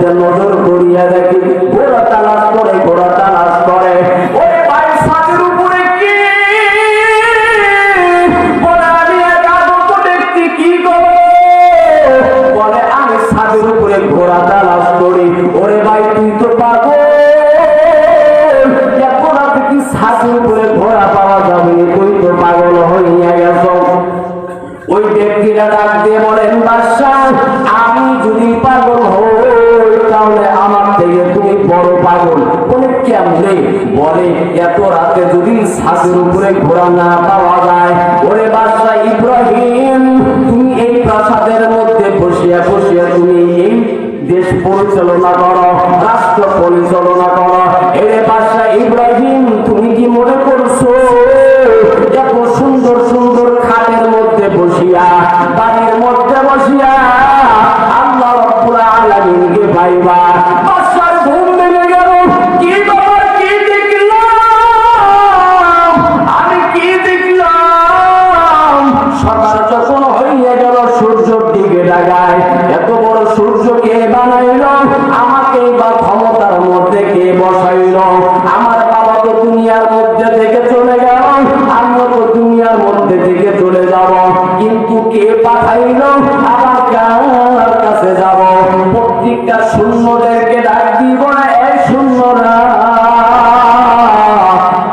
মধ্যে নজর করিয়া দেখি ঘোড়া তালাশ করে ওই ভাই ছাদের উপরে কি বলে আমি এক আগত দেখছি কি করবো বলে আমি ছাদের উপরে ঘোড়া তালাশ করি। ওরে ভাই তুই তো পাগল, ছাদের উপরে ঘোড়া পাওয়া যাবে, তুই তো পাগল হইয়া গেছ। ওই ব্যক্তিরা ডাক দিয়ে বলেন বাদশাহ আমি যদি পাগল হই তাহলে আমার থেকে তুমি বড় পাগল। বলে কেমনে? বলে এত রাতে যদি ছাদের উপরে ঘোড়া না পাওয়া যায়, ওরে বাদশাহ ইব্রাহিম তুমি এই প্রাসাদের মধ্যে বসিয়া তুমি এই দেশ পরিচালনা করো, রাষ্ট্র পরিচালনা করো। এরে বাদশাহ ইব্রাহিম তুমি কি মনে করছো এত সুন্দর সুন্দর খাটের মধ্যে বসিয়া, বাড়ির মধ্যে বসিয়া আল্লাহ রাব্বুল আলামিনকে পাইবা? বাদশার ঘুম ভেঙে গেল। কি ব্যাপার, কি দেখলাম আমি, কি দেখলাম? সকাল যখন হইয়া গেল সূর্যের দিকে লাগায়, এত বড় সূর্য কে বানাইল? আমাকে বা ক্ষমতার মধ্যে কে বসাইল? আমার বাবা তো দুনিয়ার মধ্যে থেকে চলে গেল, আমিও তো দুনিয়ার মধ্যে থেকে চলে যাব, কিন্তু কে পাঠাইল? আমার কার কাছে যাব? প্রত্যেকটা শূন্যদেরকে ডাক দিব না, এই শূন্যরা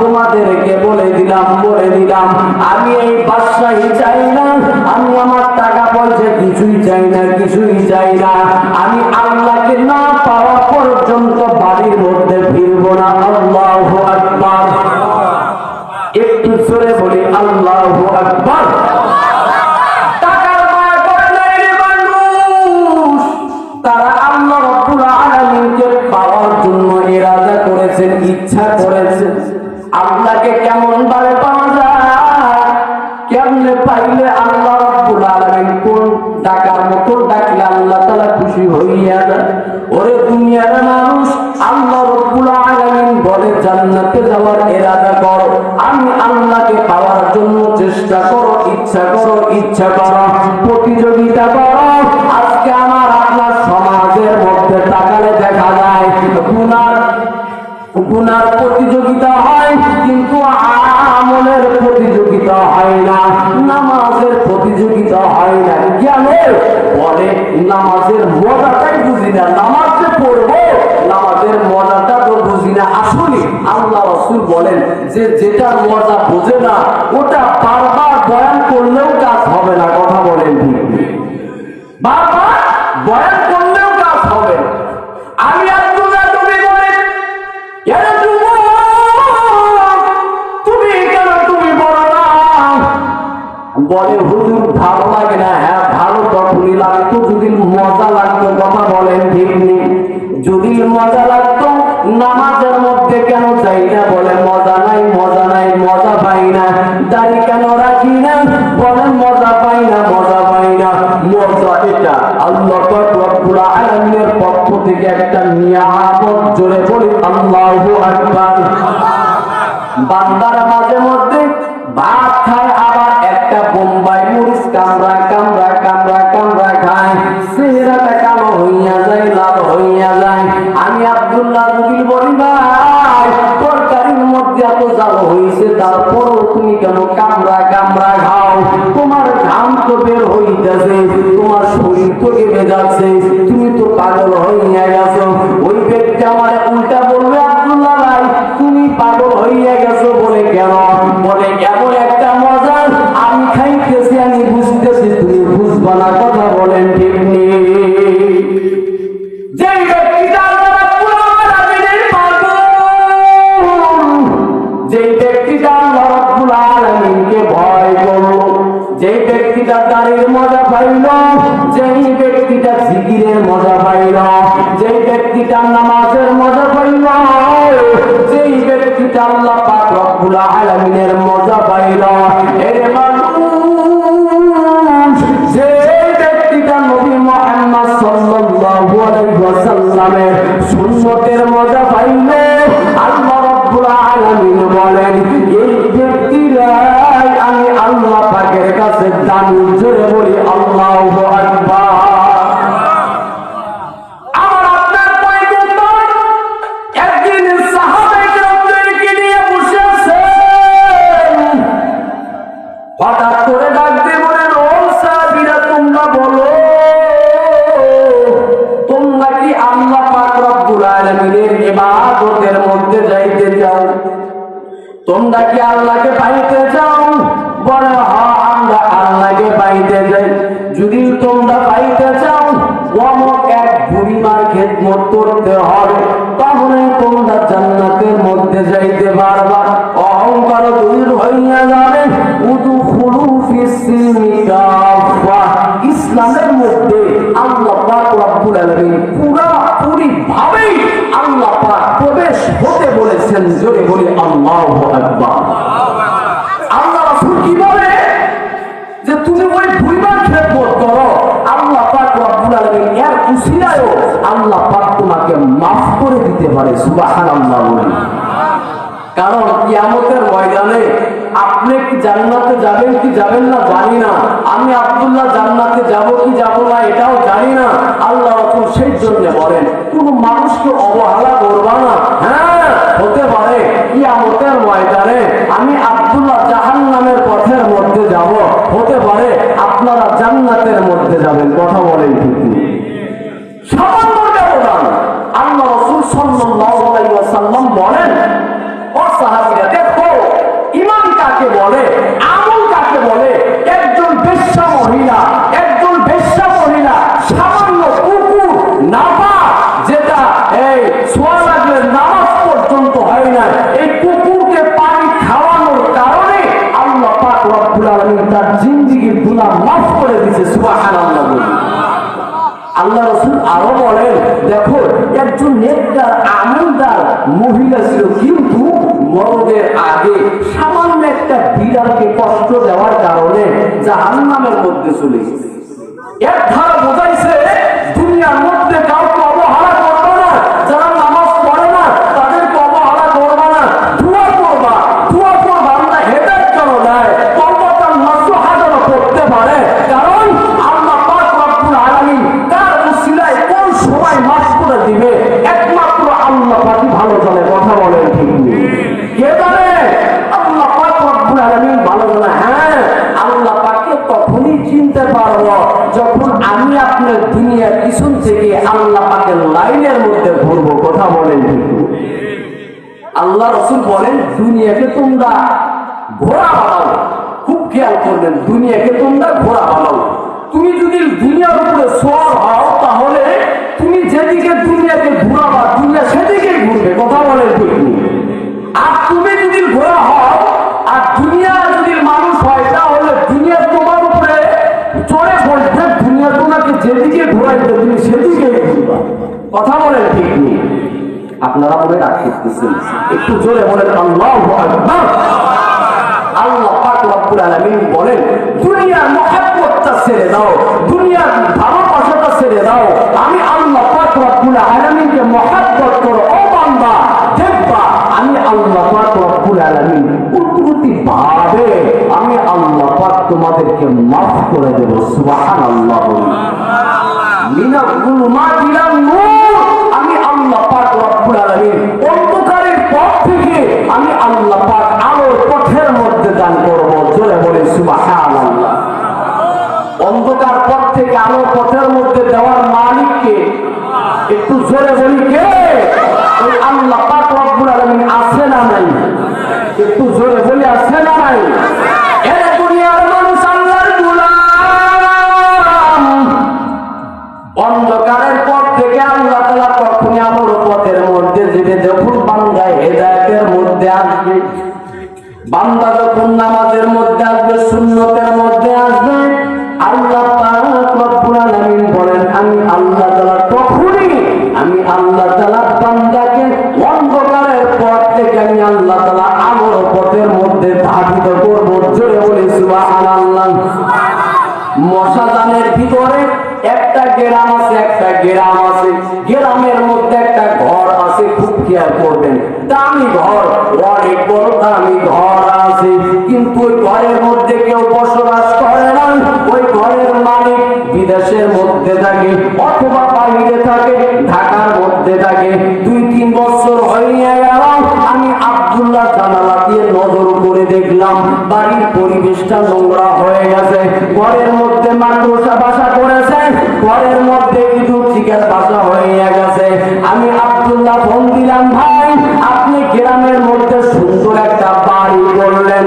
তোমাদেরকে বলে দিলাম আমি এই বাদশাহী চাই না, আমি আমার টাকা পয়সা কিছুই চাই না, আমি আল্লাহকে না পাওয়া পর্যন্ত বাড়ির মধ্যে ফিরবো না। আল্লাহু আকবার। একটু জোরে বলি আল্লাহু আকবার। টাকার মায়া করে নাই রে মানুষ, তারা আল্লাহ রাব্বুল আলামিনকে পাওয়ার জন্য ইরাদা করেছেন, ইচ্ছা করেছেন। আল্লাহকে কেমন ভাবে পাওয়া যায়, কেমনে পাইলে আল্লাহ রাব্বুল আলামিন কোন ডাকার মতো ডাকলে আল্লাহ তাআলা খুশি হইয়া যায়? ওরে দুনিয়ার মানুষ, আল্লাহ রাব্বুল আলামিন বলে জান্নাতে যাওয়ার ইরাদা করো, আমি আল্লাহকে পাওয়ার জন্য চেষ্টা করো, ইচ্ছা করো, প্রতিযোগিতা করো। আজকে আমার আপনার সমাজের মধ্যে তাকালে দেখা যায় গুনার প্রতিযোগিতা হয়, কিন্তু আমলের প্রতিযোগিতা হয় না, নামাজের প্রতিযোগিতা হয় না। কেন? বলে নামাজের মজাটাই বুঝি না, নামাজ যে পড়বো নামাজের মজাটা তো বুঝি না। আসলে আল্লাহ রাসূল বলেন যে যেটা মজা বোঝে না ওটা বারবার বয়ান করলেও কাজ হবে না। কথা বলেন ঠিক? বারবার বয়ান করলেও কাজ হবে না। আমি বলে হুজুর ভালো লাগে না। হ্যাঁ ভালো তখনই লাগতো যদি মজা লাগতো। কথা বলেন ঠিক নেই? যদি মজা লাগতো নামাজের মধ্যে কেন চাই না? বলে মজা নাই, মজা পাই না। দাড়ি কেন রাখি না? বলে মজা পাই না। মজা এটা আল্লাহ রাব্বুল আলামিনের পক্ষ থেকে একটা নিয়ামত। জোরে বলি আল্লাহু আকবার। বান্দারা মাঝে মধ্যে ভাত খায়, আবার একটা বোম্বাই মরিচ কামড়া খায়, চেহারাটা কালো হইয়া যায়, লাল হইয়া যায়। আমি আব্দুল্লাহ রুবিল বলি ভাই তরকারির মধ্যে এত জাল হয়েছে, তারপরও তুমি কেন কামড়া খাও? তোমার ঘাম তো বের হইতেছে, তোমার শরীর তো কেঁপে যাচ্ছে, তুমি তো পাগল হইয়া গেছো। ওই ব্যক্তি আমার উল্টা বলবে আব্দুল্লাহ ভাই তুমি পাগল হইয়া গেছো বলে কেন? বলে এমন একটা মজা আমি খাইতেছি, আমি বুঝতেছি, তুমি বুঝবা না। কথা বলেন ঠিক নেই? যে ব্যক্তিটা আল্লাহ রাব্বুল আলামিনের পাগল, যে ব্যক্তিটা আল্লাহ রাব্বুল আলামিনকে ভয় করলো, যে ব্যক্তিটা দাঁড়ের মজা পাইল, যেই ব্যক্তিটা জিকিরের মজা পাইল, যেই ব্যক্তিটা নামাজের মজা পাইল, যেই ব্যক্তিটা আল্লাহ পাক রব্বুল আলামিনের মজা পাইল, এর মানুষ যে ব্যক্তিটা নবী মুহাম্মদ সাল্লাল্লাহু আলাইহি ওয়াসাল্লামের সুন্নতের মজা পাইল, আল্লাহ রাব্বুল আলামিন বলেন এই ব্যক্তিরাই আমি আল্লাহ পাকের কাছে দামি। জোরে বলি আল্লাহু আকবার। আমার আপনার আল্লাহকে পাইতে চাও? বলে হ্যাঁ, আমরা আল্লাহকে পাইতে চাই। যদি তোমরা পাইতে চাও অমুক এক বুড়িমার খেদমত করতে হবে, তাহলে তোমরা জান্নাতের মধ্যে যাইতে পারবা। অহংকার দূর হইয়া যাবে। উদখুলু ফিস-সিলমি কাফা। ইসলামের মধ্যে আল্লাহ পাক রব্বুল আলামিন পুরোপুরি ভাবে আল্লাহ পাক প্রবেশ হতে বলেছেন। জোরে বলি আল্লাহু আকবার। আল্লাহ রাসূল কি বলে যে তুমি ওই বুড়িমার খেদমত করো, আল্লাহ পাক রব্বুল আলামিন এর উসিলায়ও আল্লাহ পাক তোমাকে মাফ করে দিতে পারে। সুবহানাল্লাহ। কারণ কিয়ামতের ময়দানে আপনি কি জান্নাতে যাবেন কি যাবেন না জানি না, আমি আব্দুল্লাহ জান্নাতে যাব কি যাব না এটাও জানি না। আল্লাহ রাসূল সেই জন্য বলেন কোন মানুষকে অবহেলা করবা না। হ্যাঁ, হতে পারে কিয়ামতের ময়দানে আমি আব্দুল্লাহ জাহান্নামের পথের মধ্যে যাব, হতে পারে আপনারা জান্নাতের মধ্যে যাবেন। কথা বলেন ঠিক নেই? সামান্য ব্যবধান। আল্লাহ রাসূল সাল্লাল্লাহু আলাইহি ওয়াসাল্লাম বলেন, ও সাহাবীরা দেখো ঈমান কাকে বলে, আমল কাকে বলে। একজন বেশ্যা মহিলা, একজন বেশ্যা মহিলা সামান্য কুকুর নাপাক, যেটা এই সোয়া লাগলে নামাজ পর্যন্ত হয় না, এই কুকুরকে পানি খাওয়ানোর কারণে আল্লাহ পাক রব্বুল আলামিন তার জিন্দেগির গুনাহ মাফ করে দিয়েছে। সুবহানাল্লাহ। আল্লাহ রাসূল আরো বলেন দেখো একজন নেককার আমলদার মহিলা ছিল, কিন্তু মরণের আগে সামান্য একটা বিড়ালকে কষ্ট দেওয়ার কারণে জাহান্নামের মধ্যে চলে গেছে। এর ধারা বোঝাইছে দুনিয়ার মধ্যে কাউকে অবহেলা করবে না, যারা নামাজ পড়ে না তাদেরকে অবহেলা করবে না, দোয়া করবা, দোয়া করবা আল্লাহ হেদায়েত যেন দেয়, তওবাতান নাসুহা যেন করতে পারে। কারণ আল্লাহ পাক রব্বুল আলামিন তার উসিলায় কোন সময় মাফ করে দিবে একমাত্র আল্লাহ পাকই ভালো জানে। কথা বলেন ঠিক নেই? কে জানে? আল্লাহ পাক রব্বুল আলামিন ভালো জানে। হ্যাঁ, আল্লাহ পাককে তখনই চিনতে পারবো যখন আমি আপনার দুনিয়ার পিছন থেকে আল্লাহ পাকের লাইনের মধ্যে ঘুরবো। কথা বলেন ঠিক নেই? আল্লাহ রাসূল বলেন দুনিয়াকে তোমরা ঘোড়া বানাও। খুব খেয়াল করবেন, দুনিয়াকে তোমরা ঘোড়া বানাও। তুমি যদি দুনিয়ার উপরে সওয়ার হও তাহলে তুমি যেদিকে দুনিয়াকে ঘুরাবা দুনিয়া সেদিকে ঘুরবে। কথা বলেন ঠিক নেই? আর তুমি যদি ঘোড়া হও আর দুনিয়া যদি মানুষ হয় তাহলে দুনিয়া তোমার উপরে চড়ে বসবে, দুনিয়া তোমাকে যেদিকে ঘোরাইবে তুমি সেদিকে ঘুরবা। কথা বলেন ঠিক নেই? আপনারা মনে রাখ করতেছেন, একটু জোরে বলেন আল্লাহু আকবার। আল্লাহ পাক রব্বুল আলামিন বলেন দুনিয়ার মহব্বতটা ছেড়ে দাও, দুনিয়ার ভালোবাসাটা ছেড়ে দাও, আমি আল্লাহ পাক রব্বুল আলামিনকে মহব্বত করো। ও বান্দা দেখবা আমি আল্লাহ পাক রব্বুল আলামিন কুদরতি ভাবে আমি আল্লাহ পাক তোমাদেরকে মাফ করে দেব। সুবহানাল্লাহ। মিনাল যুলুমাতি ইলান নূর, আমি আল্লাহ পাক রব্বুল আলামিন অন্ধকারের পথ থেকে আমি আল্লাহ পাক আলোর পথের মধ্যে দান করব। জোরে বলি সুবহানাল্লাহ। অন্ধকার পথ থেকে আলোর পথের মধ্যে দেওয়ার মালিক কে? একটু জোরে বলি কে? ওই আল্লাহ পাক রব্বুল আলামিন আছে না নাই? একটু জোরে বলি আছে না নাই? এর দুনিয়ার মানুষ আল্লাহর গোলাম। অন্ধকারের পথ থেকে আল্লাহ তাআলা কখনই আলোর পথের মধ্যে দিবে যখন বান্দা হেদায়েতের মধ্যে আসবে, বান্দা যখন নামাজের মধ্যে আসবে, সুন্নতের মধ্যে আসবে, আল্লাহ পাক রব্বুল আলামিন বলেন আমি আল্লাহ তাআলা তখনই আমি আল্লাহ তাআলা বান্দাকে অন্ধকারের পথ থেকে আমি আল্লাহ তাআলা আলোর পথের মধ্যে ধাবিত করব। জোরে বলি সুবহানাল্লাহ। মশাদানের ভিতরে একটা গ্রাম আছে, একটা গ্রাম আছে, গ্রামের মধ্যে একটা ঘর আছে। খুব খেয়াল করবেন, দামি ঘর, অনেক বড় দামি ঘর আছে, কিন্তু ওই ঘরের মধ্যে কেউ বসবাস করে না। ওই ঘরের মালিক বিদেশের মধ্যে থাকে অথবা বাইরে থাকে, ঢাকার মধ্যে থাকে। 2-3 বছর হয়ে গেল আমি আব্দুল্লাহ জানালা দিয়ে নজর করে দেখলাম বাড়ির পরিবেশটা নোংরা হয়ে গেছে। ঘরের মধ্যে মাকড়সা বাসা করেছে, ঘরের মধ্যে ইঁদুর চিকেন বাসা হয়ে গেছে। আমি আব্দুল্লাহ ফোন দিলাম, ভাই আপনি গ্রামের মধ্যে সুন্দর একটা বাড়ি করলেন,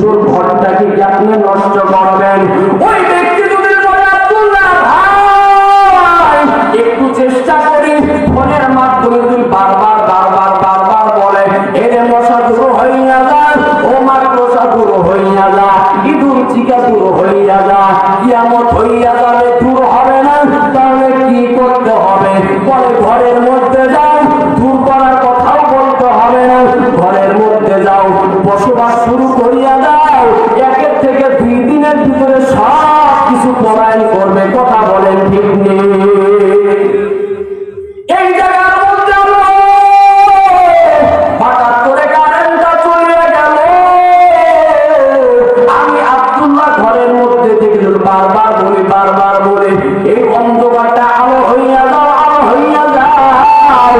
সুন্দর ঘরটাকে কি আপনি নষ্ট করবেন? ওই ব্যক্তি যদি বলে আব্দুল্লাহ ভাই একটু চেষ্টা করি ফোনের মাধ্যমে তুই বারবার বারবার বারবার বলে এরে মশা দূর হইয়া যা, ও মাকড়সা দূর হইয়া যা, ইঁদুর চিকা দূর হইয়া যা, কিয়ামত হইয়া যাবে, দূর হবে না, তাহলে কি করতে হবে? বলে ঘরের মধ্যে যাও, দূর করার কথাও বলতে হবে না, ঘরের মধ্যে যাও, বসবাস শুরু করিয়া দাও, 1 থেকে 2 দিনের ভিতরে সব কিছু পলায়ন করবে। কথা বলেন ঠিক নেই? এই জায়গার মধ্যে হঠাৎ করে কারেন্টটা চলে গেল। আমি আব্দুল্লাহ ঘরের মধ্যে থেকে বারবার বলি এই অন্ধকারটা আলো হইয়া যাও, আলো হইয়া যাও।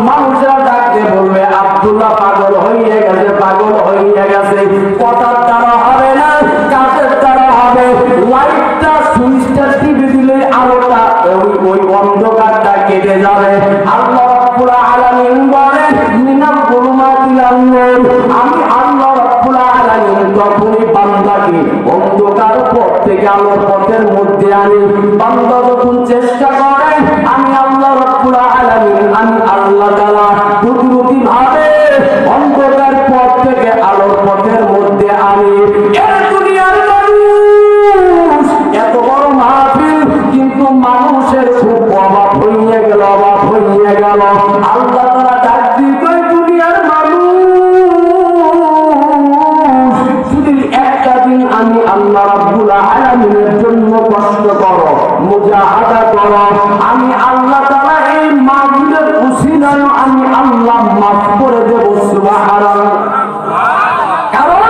মানুষরা ডাকতে বলবে আব্দুল্লাহ পাগল হইয়া গেছে, পাগল হইয়া গেছে। কথার দ্বারা হবে না, কাজের দ্বারা হবে। লাইটটা সুইচটা টিপে দিলে আলোটা ওই অন্ধকারটা কেটে যাবে। আল্লাহ রাব্বুল আলামিন বলেন মিনাল যুলুমাতিল নূর, আমি আল্লাহ রাব্বুল আলামিন তখনই বান্দাকে অন্ধকার পথ থেকে আলোর পথের মধ্যে আনি। বান্দা যখন চেষ্টা করে আমি আল্লাহ রাব্বুল আলামিন, আমি আল্লাহ তাআলা কুদরতি ভাবে অন্ধকার পথ থেকে আলোর পথের মধ্যে আনি। এই দুনিয়ার মানুষ এত বড় মাহফিল, কিন্তু মানুষের খুব অভাব হইয়া গেল, অভাব হইয়া গেল। আল্লাহ তাআলা ডাক দিতে দুনিয়ার মানুষ যদি একটা দিন আমি আল্লাহ রাব্বুল আলামিনের জন্য কষ্ট করো, মুজাহাদা করো, আমি আল্লাহ তাআলা এই মাহফিলের উসিলায় আমি আল্লাহ মাফ করে দেব। সুবহানাল্লাহ। কারণ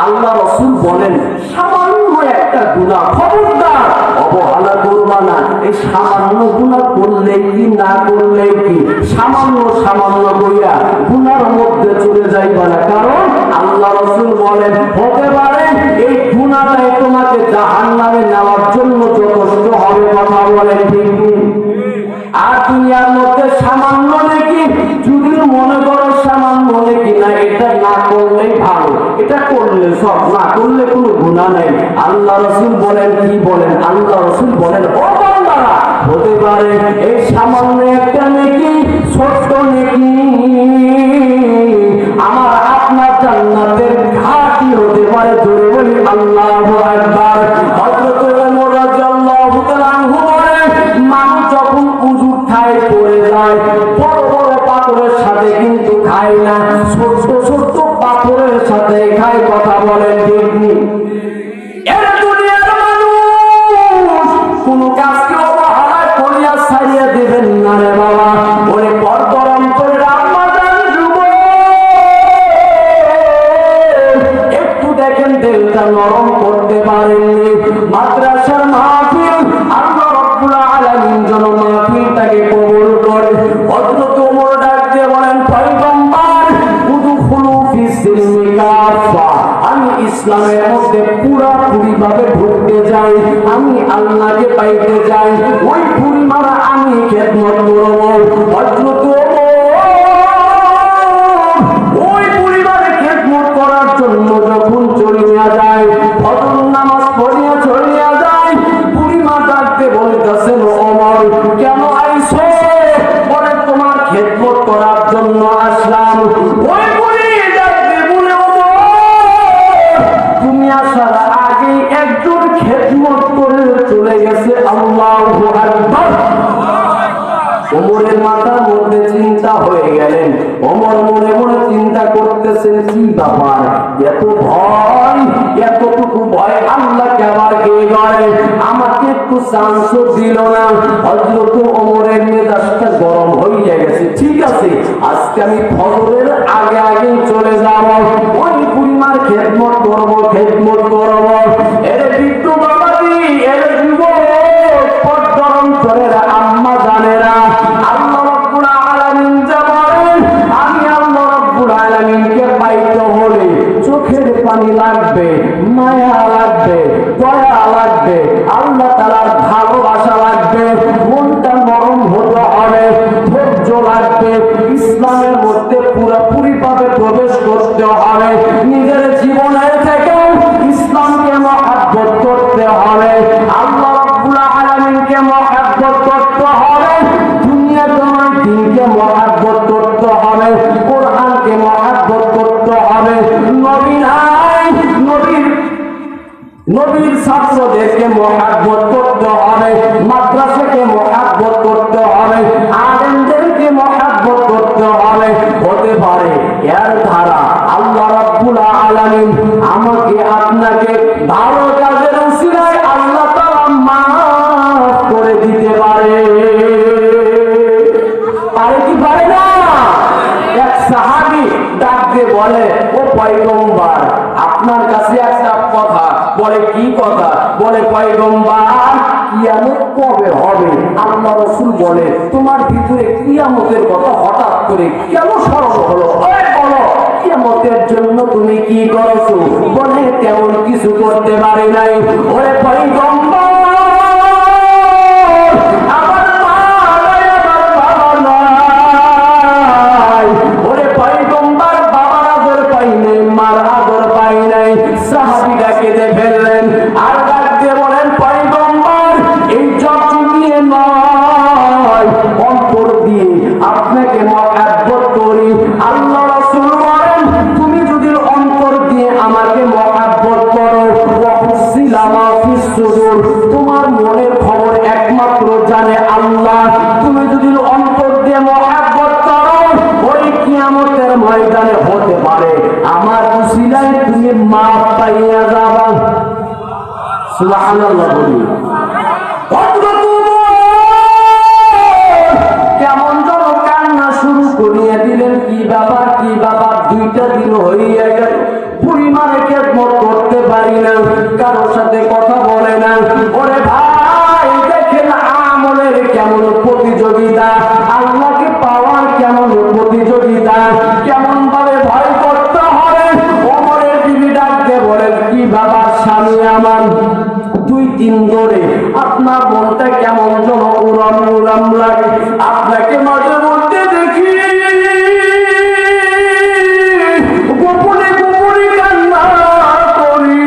আল্লাহ রাসূল বলেন সামান্য একটা গুনাহ, খবরদার অবহেলা করবা না। এই সামান্য গুনাহ করলে কি না করলে কি, সামান্য সামান্য কইরা গুনার মধ্যে চলে যাইবা না। কারণ আল্লাহ রাসূল বলেন হতে পারে এই গুনাহটাই তোমাকে জাহান্নামে নেওয়ার জন্য যথেষ্ট হবে। কথা বলেন ঠিক? আর দুনিয়ার মধ্যে সামান্য নাকি যদি মনে করো সামান্য নাকি না, এটা না করলেই ভালো, এটা করলে সব, না করলে কোনো গুনাহ নাই। আল্লাহ রাসূল বলেন কি বলেন? আল্লাহ রাসূল বলেন ও বান্দারা, হতে পারে এই সামান্য একটা নাকি, ছোট্ট নাকি আমার আপনার জান্নাতের ঘাটি হতে পারে। জোরে বলি আল্লাহু আকবার। হযরত ওমর রাদিয়াল্লাহু তাআলা আনহু বলেন মানুষ যখন উযুর ঠায় পড়ে যায়, বড় বড় পাথরের সাথে কিন্তু খায় না, ছোট ছোট পাথরের সাথে খায়। কথা বলেন ঠিক নেই? এর দুনিয়ার মানুষ কোন কাজকে অবহেলা করিয়া ছাড়িয়ে দিবেন না রে বাবা। ওরে পরপর অন্তরে রামাদান যুবক, একটু দেখেন দিলটা নরম করতে পারেননি। মাদ্রাসার মাহফিল আল্লাহ রাব্বুল আলামিন যেন মাহফিলটাকে কবুল করে। হযরত ওমর ডাক দিয়ে বলেন পয়গম্বর উদখুলু ফিস সিলমি কাফা, আমি ইসলামের মধ্যে পুরোপুরি ভাবে ঢুকতে যাই, আমি আল্লাহকে পাইতে যাই, ওই পরিমাণ আমি খেদমত করব। হযরত ওই পরিবারে খেদমত করার জন্য যখন চলিয়া যায়, ফজর নামাজ পড়িয়া চলিয়া যায়, বুড়িমা ডাকতে বলতেছেন ওমর কেন আইছো? বলে তোমার খেদমত করার জন্য আসলাম। ওই বুড়ি ডাকতে বলে তুমি আসার আগে একজন খেদমত করে চলে গেছে। আল্লাহু আকবার। ওমরের মাথার মধ্যে চিন্তা হয়ে গেলেন। ওমর মনে মনে চিন্তা করতেছেন কি ব্যাপার, এত ভয়, এতটুকু ভয় আল্লাহকে আবার কে করে, আমাকে একটু চান্স দিল না। হযরত ওমরের মেজাজটা গরম হয়ে গেছে। ঠিক আছে, আজকে আমি ফজরের আগে আগে চলে যাব, ওই পরিমার খেদমত করব, খেদমত করব। এর বিদ্যু বাবাজি, এর যুবক পদ্মরম চলেরা আম্মা জানেরা, আল্লাহ রাব্বুল আলামিন যা বলেন, আমি আল্লাহ রাব্বুল আলামিনকে পাইতে হলে চোখের পানি লাগবে, মায়া লাগবে, দয়া লাগবে, আল্লাহ তাআলার ভালোবাসা লাগবে, মনটা নরম হতে হবে, ধৈর্য লাগবে, ইসলামের মধ্যে পুরোপুরি ভাবে প্রবেশ করতে হবে। নিজের জীবনের থেকে নবীর ছাত্রদেরকে মহব্বত করতে হবে, মাদ্রাসাকে মহব্বত করতে হবে, আলেমদেরকে মহব্বত করতে হবে। হতে পারে এর ধারা আল্লাহ রাব্বুল আলামিন আমাকে আপনাকে ভালো কাজের উসিলায় আল্লাহ তাআলা মাফ করে দিতে পারে। পারে কি পারে না? এক সাহাবী ডাক দিয়ে বলে, ও পয়গম্বর, আপনার কাছে একটা কথা। বলে, কি কথা? বলে, পয়গম্বর, কিয়ামত কবে হবে? আল্লাহ রাসূল বলে, তোমার ভিতরে কিয়ামতের কথা হঠাৎ করে কেন স্মরণ হলো? বলো, কিয়ামতের জন্য তুমি কি করছো? বলে, তেমন কিছু করতে পারি নাই। ওরে পয়গম্বর, তোমার মনের খবর একমাত্র জানে আল্লাহ। তুমি যদি অন্তর দিয়ে মহব্বত করো, ওই কিয়ামতের ময়দানে হতে পারে আমার উসিলায় তুমি মাফ পাইয়া যাবা। সুবহানাল্লাহ বলি। কেমন যেন কান্না শুরু করিয়া দিলেন। কি বাবা, কি বাবা, 2টা দিন হইয়া গেল, বুড়ি মারে খেদমত করতে পারি না, কারোর সাথে কথা বলে না। ওরে ভাই, দেখেন আমলের কেমন প্রতিযোগিতা, আল্লাহকে পাওয়ার কেমন প্রতিযোগিতা, কেমন ভাবে ভয় করতে হবে। ওমরের বিবি ডাকতে বলেন, কি বাবা স্বামী আমার, 2 দিন ধরে আপনার মনটা কেমন যেন উড়াম উড়াম লাগে, আপনাকে মাঝে মধ্যে দেখি গোপনে গোপনে কান্না করি।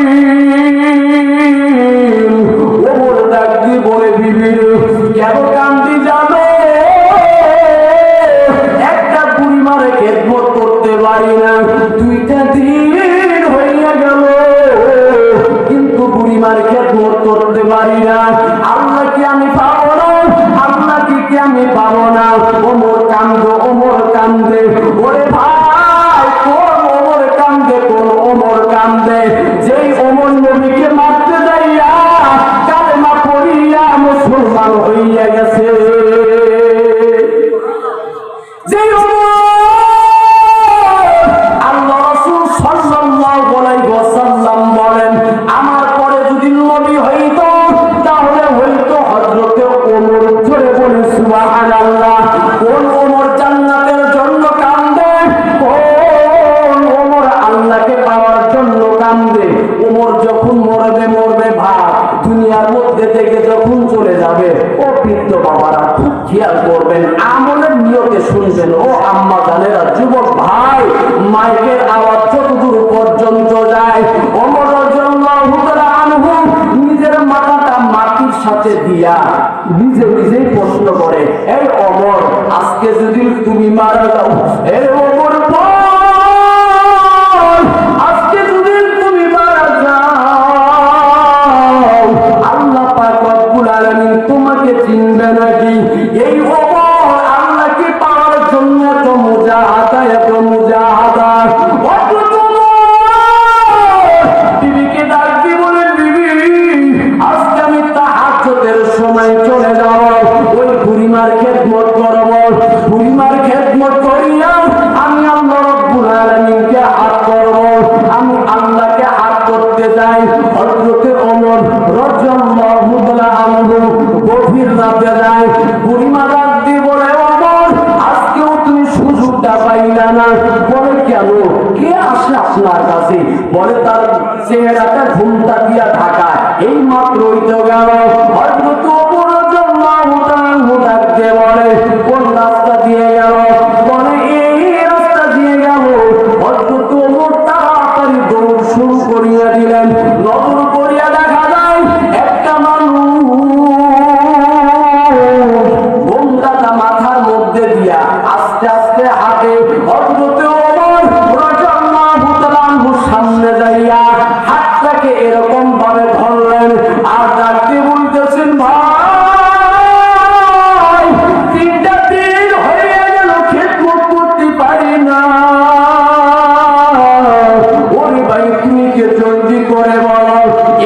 ওমর ডাক দিয়ে বলে, বিবি কেন কান্দি জানো? একটা বুড়ি মারে খেদমত করতে পারি না, 2টা দিন হইয়া গেল, কিন্তু বুড়ি মারে খেদমত করতে পারি না। আল্লাহ কি আমি পাবো না? আল্লাহ কি আমি পাবো না? ওমর কান্দে, ওমর কান্দে। ওরে ভাই, কোন ওমর কান্দে, কোন ওমর কান্দে? যেই ওমর নবীকে মারতে যাইয়া কালেমা পড়িয়া মুসলমান হইয়া গেছে। যেই আল্লাহ রাসূল সাল্লাল্লাহু আলাইহি ওয়াসাল্লাম বলেন, আমার পরে যদি নবী হইতো তাহলে হইতো হযরতে ওমর। জোরে বলি সুবহানাল্লাহ। কোন ওমর জান্নাতের জন্য কান্দে? কোন ওমর আল্লাহকে পাওয়ার জন্য কান্দে? ওমর যখন মরবে মরবে ভাই, দুনিয়ার মধ্যে থেকে যখন চলে যাবে, ও বৃদ্ধ বাবারা খুব খেয়াল করবেন, আমলের নিয়তে শুনবেন। ও আম্মা জানেরা, যুবক ভাই, মাইকের আওয়াজ যতদূর পর্যন্ত যায়, ওমর রাদিয়াল্লাহু তাআলা আনহু নিজের মাথাটা মাটির সাথে দিয়া নিজে নিজেই প্রশ্ন করে, এই ওমর, আজকে যদি তুমি মারা যাও, এই ওমর আজকে যদি তুমি মারা যাও, আল্লাহ পাক রব্বুল আলামিন তোমাকে চিনবে নাকি? এই ওমর আল্লাহকে পাওয়ার জন্য তো মুজাহাদা, এত মুজাহাদা। বিবিকে ডাক দিয়ে বলেন, বিবি আজকে আমি তাহাজ্জুদের সময় চলে যাব, ওই বুড়িমার খেদমত করব, বুড়িমার খেদমত করিয়া আমি আল্লাহ রাব্বুল আলামিনকে হাত করব, আমি আল্লাহকে হাত করতে চাই। হযরতে ওমর রাদিয়াল্লাহু তাআলা আনহু গভীর রাতে যায়, বুড়িমা ডাক দিয়ে বলে, ওমর আজকেও তুমি সুযোগটা পাইলা না? বলে, কেন? কে আসে আপনার কাছে? বলে, তার চেহারাটা ঘুমটা দিয়া ঢাকা, এই মাত্রই তো গেল। হযরত ওমর রাদিয়াল্লাহু তাআলা ডাক দিয়ে বলে, কোন রাস্তা দিয়ে গেল? বলে, এই রাস্তা দিয়ে গেল। হযরত ওমর তাড়াতাড়ি দৌড় শুরু করিয়া দিলেন। নজর করিয়া দেখা যায় একটা মানুষ ঘোমটাটা মাথার মধ্যে দিয়া আস্তে আস্তে হাঁটে। হযরত ওমর রাদিয়াল্লাহু তাআলা সামনে যাইয়া হাতটাকে এরকম ভাবে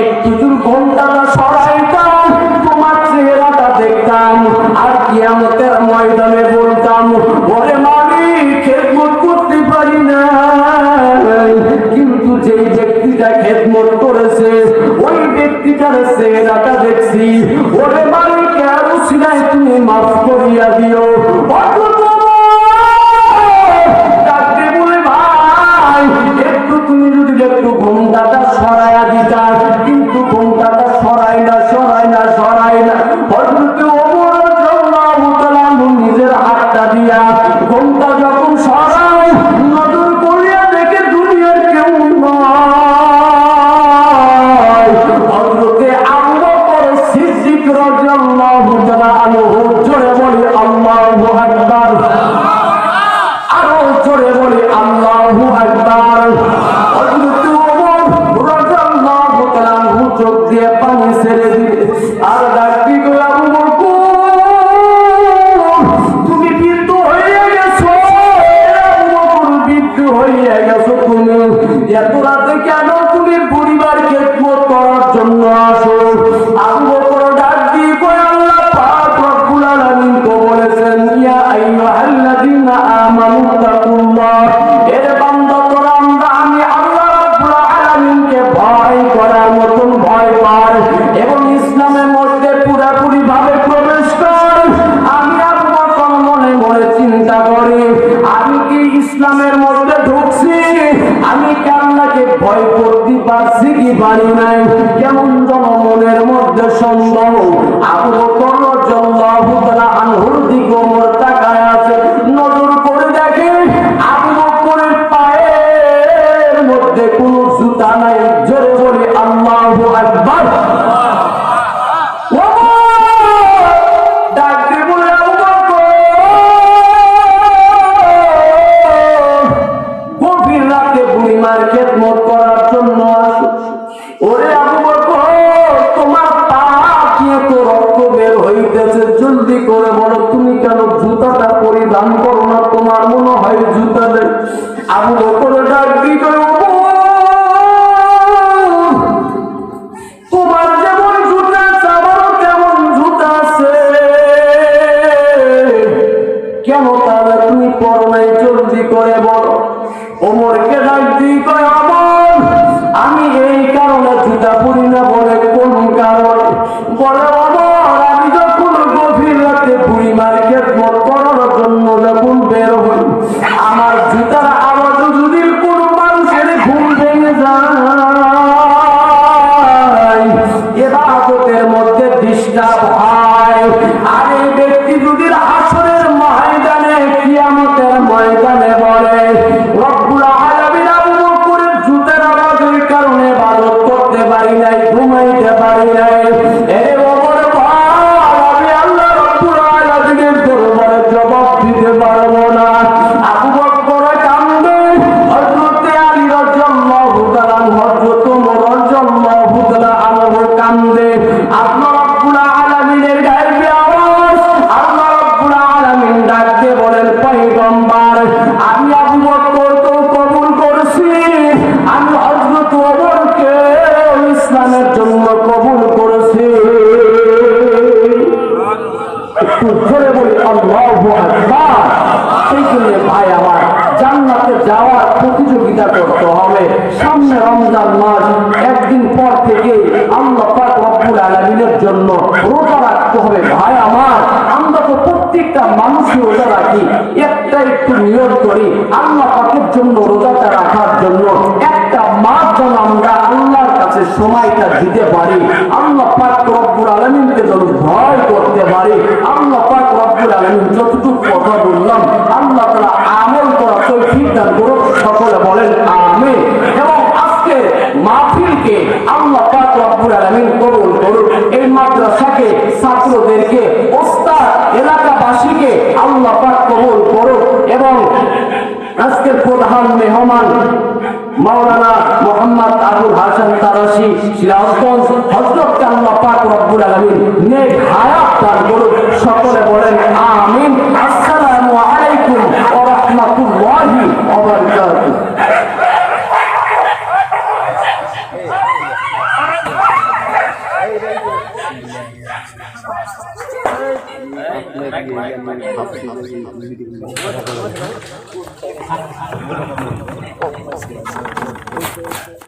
একটু যদি ঘন্টাটা সরাইতাম তোমার চেহারাটা দেখতাম আর কিয়ামতের ময়দানে বলতাম ওরে মালিক খেদমত করতে পারি না, কিন্তু যেই ব্যক্তিটা খেদমত করেছে ওই ব্যক্তিটার চেহারাটা দেখছি, ওরে মালিক আর উসিলায় তুমি মাফ করিয়া দিও। তুমি যদি একটু ঘোমটাটা সরাইয়া দিতা, কিন্তু ঘোমটাটা সরাই না নিজের হাতটা দিয়া ঘোমটা যখন সরাই নজর করিয়া দেখে দুনিয়ার কেউ নয়, হযরতে আবু বকর সিদ্দিক রাদিয়াল্লাহু তাআলা আনহু। জোরে বলি আল্লাহু আকবার, আরো জোরে বলি আল্লাহু আকবার। চোখ দিয়ে পানি ছেড়ে দিবে আর ডাকবি গো আবু বকর তুমি বৃদ্ধ হয়ে গেছো, আবু বকর বৃদ্ধ হয়ে গেছো, তুমি এত রাতে কেন তুমি পরিবার খেদমত করার জন্য আসো? আবু বকর ডাক দিয়ে কয় আল্লাহ পাক রব্বুল আলামিন তো বলেছেন ইয়া আইয়ুহাল্লাযীনা আমানু তাকুল্লাহ, এর বান্দা তোরা আমি আল্লাহ রব্বুল আলামিনকে ভয় করার মতন ভয় পার এবং ইসলামের মধ্যে পুরোপুরি ভাবে প্রবেশ কর। আমি আবু বকর মনে মনে চিন্তা করি আমি কি ইসলামের মধ্যে ঢুকছি, আমি কি আল্লাহকে ভয় করতে পারছি কি পারি নাই? কেমন যেন মনের মধ্যে সন্দেহ। আবু বকর রাদিয়াল্লাহু তাআলা আনহুর দিকে ওমর তাকায় আছে, নজর করে দেখে আবু বকরের পায়ের মধ্যে কোনো জুতা নাই। জোরে বলি আল্লাহু আকবার। গভীর রাতে বুড়িমার খেদমত করার জন্য আসো। ওরে আবু বকর তোমার পা দিয়ে তো রক্ত বের হইতেছে, জলদি করে বলো তুমি কেন জুতাটা পরিধান করো না? তোমার মনে হয় জুতা নেই। আবু বকর ডাক দিয়ে তোমার যেমন জুতা আছে আমারও তেমন জুতা আছে, কেন তাহলে তুমি পরো নাই? জলদি করে বলো। ওমরকে ডাক দিয়ে কয় ওমর আমি এই কারণে জুতা পরি না। বলে কোন কারণে? বলে ওমর আমি যখন গভীর রাতে বুড়িমার খেদমত করার জন্য যখন বের হই আমার জুতার আওয়াজ যদি কোনো মানুষের ঘুম ভেঙে যায় ইবাদতের মধ্যে ডিস্টার্ব হয়, আর এই ব্যক্তি যদি হাসরের ময়দানে কিয়ামতের ময়দানে বলে রব্বুল আলামিন আবু বকরের জুতার আওয়াজের কারণে ইবাদত করতে পারি নাই, ঘুমাইতে পারি নাই, এই ওমর আমি আল্লাহ রব্বুল আলামিনের দরবারে জবাব দিতে পারবো না। আবু বকর কান্দে, হযরতে আলী রাদিয়াল্লাহু তাআলা হযরত ওমর রাদিয়াল্লাহু তাআলা আনহু কান্দে। আল্লাহ রাব্বুল আলামিনের গায়েবী আওয়াজ, আল্লাহ রাব্বুল আলামিন ডাকতে বলেন পয়গম্বর আমি আবু বকর তো কবুল করছি, আমি হযরত ওমরকে ইসলামের জন্য কবুল করেছি। একটু জোরে বলি আল্লাহু আকবার। সেই জন্য ভাই আমার জান্নাতে যাওয়ার প্রতিযোগিতা করতে হবে। সামনে রমজান মাস, একদিন পর থেকে আল্লাহ পাক রব্বুল আলামিনের জন্য রোজা রাখতে হবে। ভাই আমার আমরা তো প্রত্যেকটা মানুষই রোজা রাখি, একটা একটু নিয়ত করি আল্লাহ পাকের জন্য রোজাটা রাখার জন্য একটা মাস যেন আমরা আল্লাহর কাছে সময়টা দিতে পারি, আল্লাহ পাক রব্বুল আলামিনকে যেন ভয় করতে পারি। আল্লাহ পাক রব্বুল আলামিন যতটুকু কথা বললাম আল্লাহ তাআলা আমল করা তৌফিক দান করুন। সকলে বলেন আমিন। এবং আজকে মাহফিলকে আল্লাহ পাক রব্বুল আলামিন কবুল করুন। এই মাদ্রাসাকে, ছাত্রদেরকে, ওস্তাদ, এলাকাবাসীকে আল্লাহ পাক কবুল করুন। এবং আজকের প্রধান মেহমান মাওলানা মোহাম্মদ আবুল হাসান তারাশি সিরাজগঞ্জ, হযরত আল্লাহ পাক রব্বুল আলামিন নেক হায়াত দান করুন। সকলে বলেন আমিন। আসসালামু আলাইকুম ওয়া রাহমাতুল্লাহি ওয়া বারাকাতুহু।